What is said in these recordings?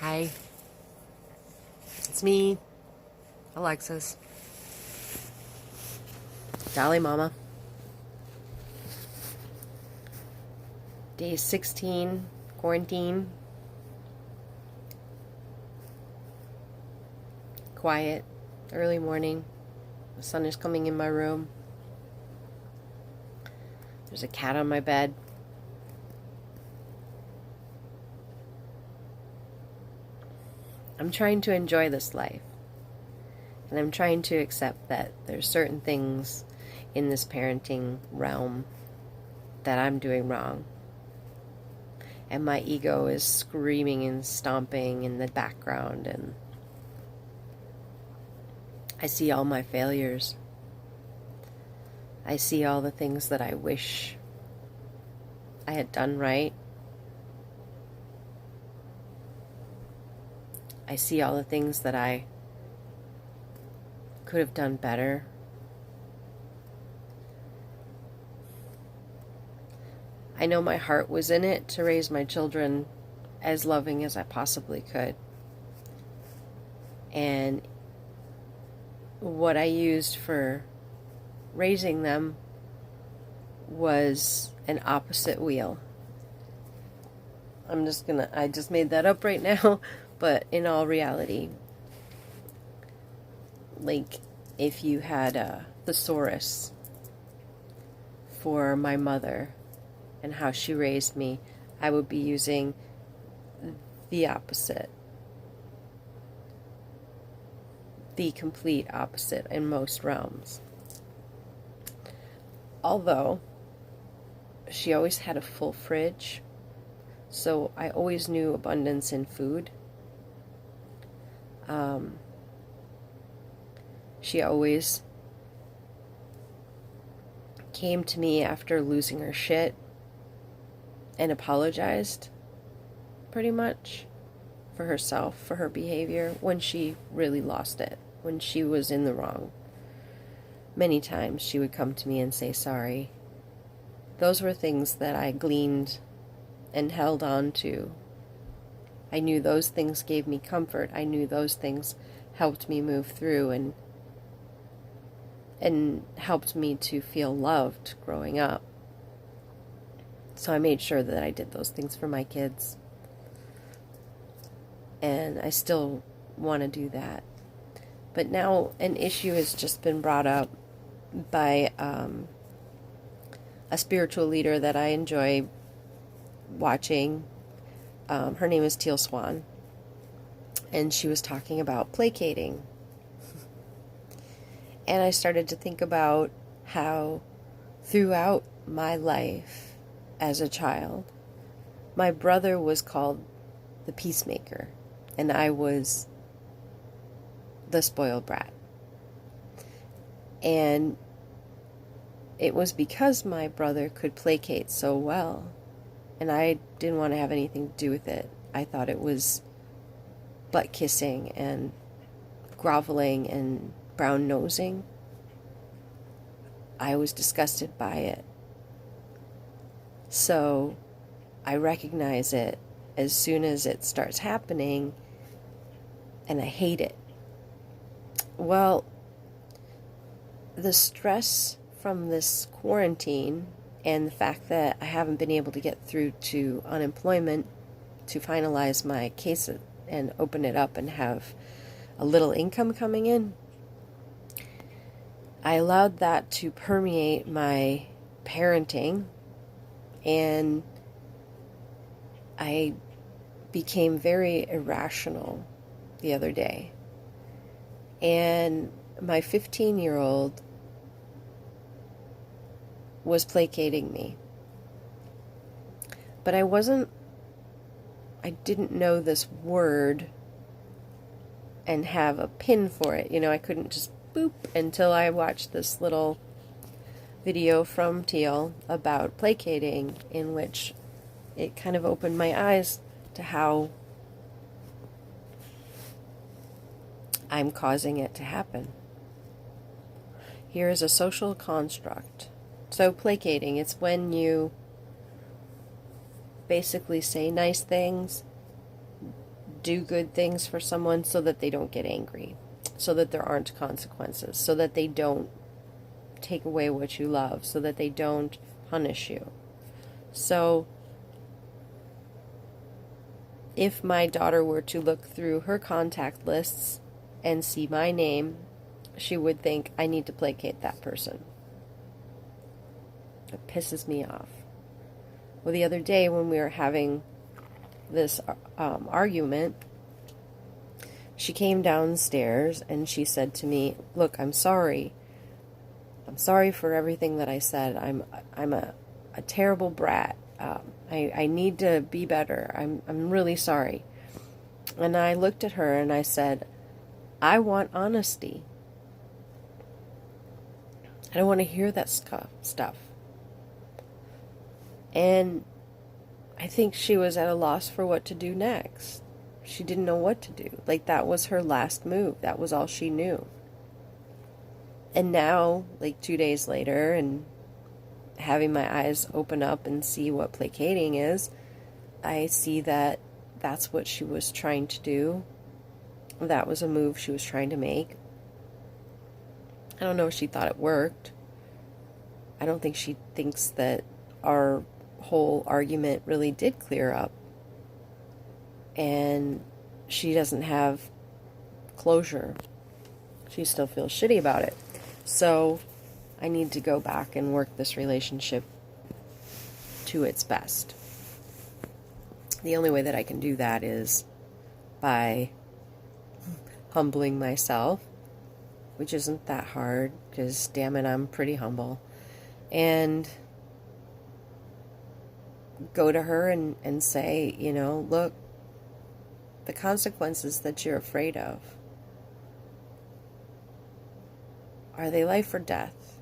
Hi, it's me, Alexis, Dolly Mama. Day 16, quarantine. Quiet, early morning. The sun is coming in my room. There's a cat on my bed. I'm trying to enjoy this life. And I'm trying to accept that there's certain things in this parenting realm that I'm doing wrong. And my ego is screaming and stomping in the background, and I see all my failures. I see all the things that I wish I had done right. I see all the things that I could have done better. I know my heart was in it to raise my children as loving as I possibly could. And what I used for raising them was an opposite wheel. I just made that up right now, but in all reality, like if you had a thesaurus for my mother and how she raised me, I would be using the opposite. The complete opposite in most realms. Although, she always had a full fridge, so I always knew abundance in food. She always came to me after losing her shit and apologized, pretty much, for herself, for her behavior, when she really lost it, when she was in the wrong. Many times she would come to me and say sorry. Those were things that I gleaned and held on to. I knew those things gave me comfort. I knew those things helped me move through and helped me to feel loved growing up. So I made sure that I did those things for my kids. And I still want to do that. But now an issue has just been brought up by a spiritual leader that I enjoy watching. Her name is Teal Swan. And she was talking about placating. And I started to think about how throughout my life as a child, my brother was called the peacemaker, and I was the spoiled brat. And it was because my brother could placate so well, and I didn't want to have anything to do with it. I thought it was butt kissing and groveling and brown nosing. I was disgusted by it. So I recognize it as soon as it starts happening, and I hate it. Well, the stress from this quarantine and the fact that I haven't been able to get through to unemployment to finalize my case and open it up and have a little income coming in, I allowed that to permeate my parenting, and I became very irrational the other day. And my 15-year-old was placating me. But I didn't know this word and have a pin for it. I couldn't just boop until I watched this little video from Teal about placating, in which it kind of opened my eyes to how I'm causing it to happen. Here is a social construct. So placating, it's when you basically say nice things, do good things for someone so that they don't get angry, so that there aren't consequences, so that they don't take away what you love, so that they don't punish you. So if my daughter were to look through her contact lists and see my name, she would think, I need to placate that person. It pisses me off. Well, the other day when we were having this argument, she came downstairs and she said to me, look, I'm sorry. I'm sorry for everything that I said. I'm a terrible brat. I need to be better. I'm really sorry. And I looked at her and I said, I want honesty. I don't want to hear that stuff. And I think she was at a loss for what to do next. She didn't know what to do. Like, that was her last move. That was all she knew. And now, like 2 days later, and having my eyes open up and see what placating is, I see that that's what she was trying to do. That was a move she was trying to make. I don't know if she thought it worked. I don't think she thinks that our whole argument really did clear up. And she doesn't have closure. She still feels shitty about it. So I need to go back and work this relationship to its best. The only way that I can do that is by humbling myself, which isn't that hard, because damn it, I'm pretty humble. And go to her and say, you know, look, the consequences that you're afraid of, are they life or death?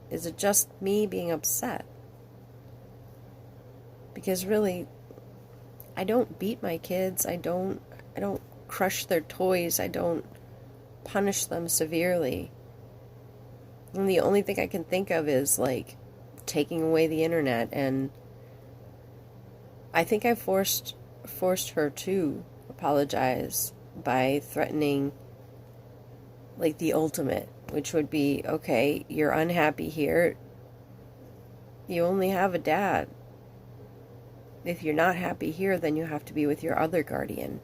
Is it just me being upset? Because really, I don't beat my kids. I don't crush their toys. I don't punish them severely. And the only thing I can think of is like taking away the internet, and I think I forced her to apologize by threatening like the ultimate, which would be, okay, you're unhappy here. You only have a dad. If you're not happy here, then you have to be with your other guardian.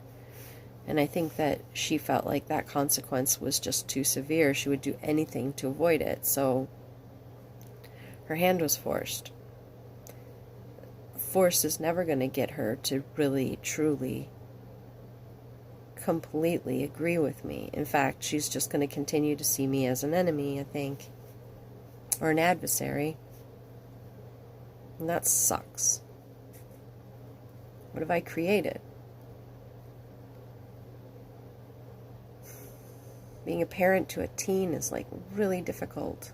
And I think that she felt like that consequence was just too severe. She would do anything to avoid it. So her hand was forced. Force is never going to get her to really, truly, completely agree with me. In fact, she's just going to continue to see me as an enemy, I think. Or an adversary. And that sucks. What have I created? Being a parent to a teen is like really difficult.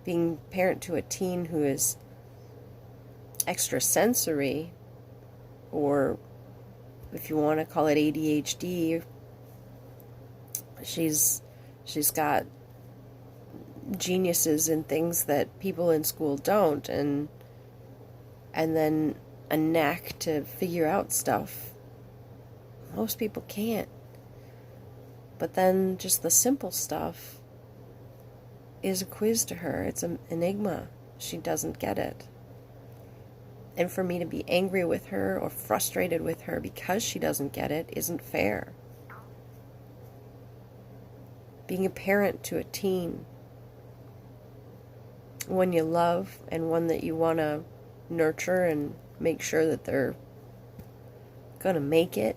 Being a parent to a teen who is extrasensory, or if you want to call it ADHD, she's got geniuses in things that people in school don't, and then a knack to figure out stuff. Most people can't. But then just the simple stuff is a quiz to her. It's an enigma. She doesn't get it. And for me to be angry with her or frustrated with her because she doesn't get it isn't fair. Being a parent to a teen, one you love and one that you want to nurture and make sure that they're going to make it,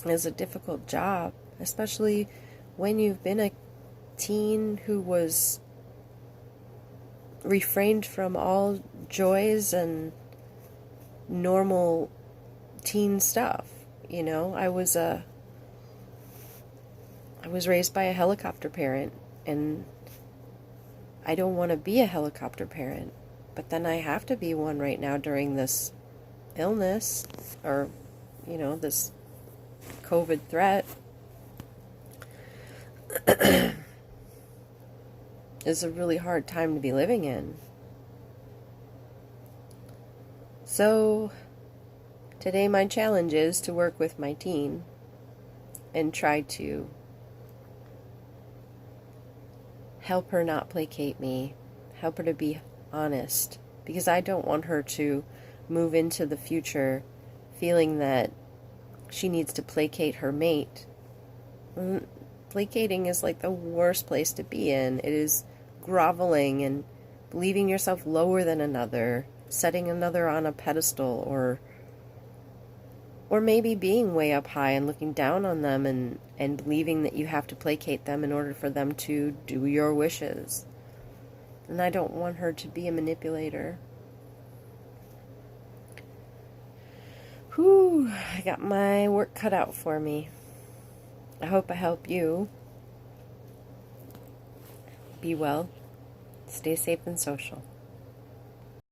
is a difficult job, especially when you've been a teen who was refrained from all joys and normal teen stuff. You know, I was raised by a helicopter parent, and I don't want to be a helicopter parent, but then I have to be one right now during this illness, or, you know, this COVID threat. Is a really hard time to be living in. So, today my challenge is to work with my teen and try to help her not placate me, help her to be honest, because I don't want her to move into the future feeling that she needs to placate her mate. Placating is like the worst place to be in. It is groveling and believing yourself lower than another, setting another on a pedestal, or maybe being way up high and looking down on them and believing that you have to placate them in order for them to do your wishes. And I don't want her to be a manipulator. Whew, I got my work cut out for me. I hope I help you. Be well, stay safe and social.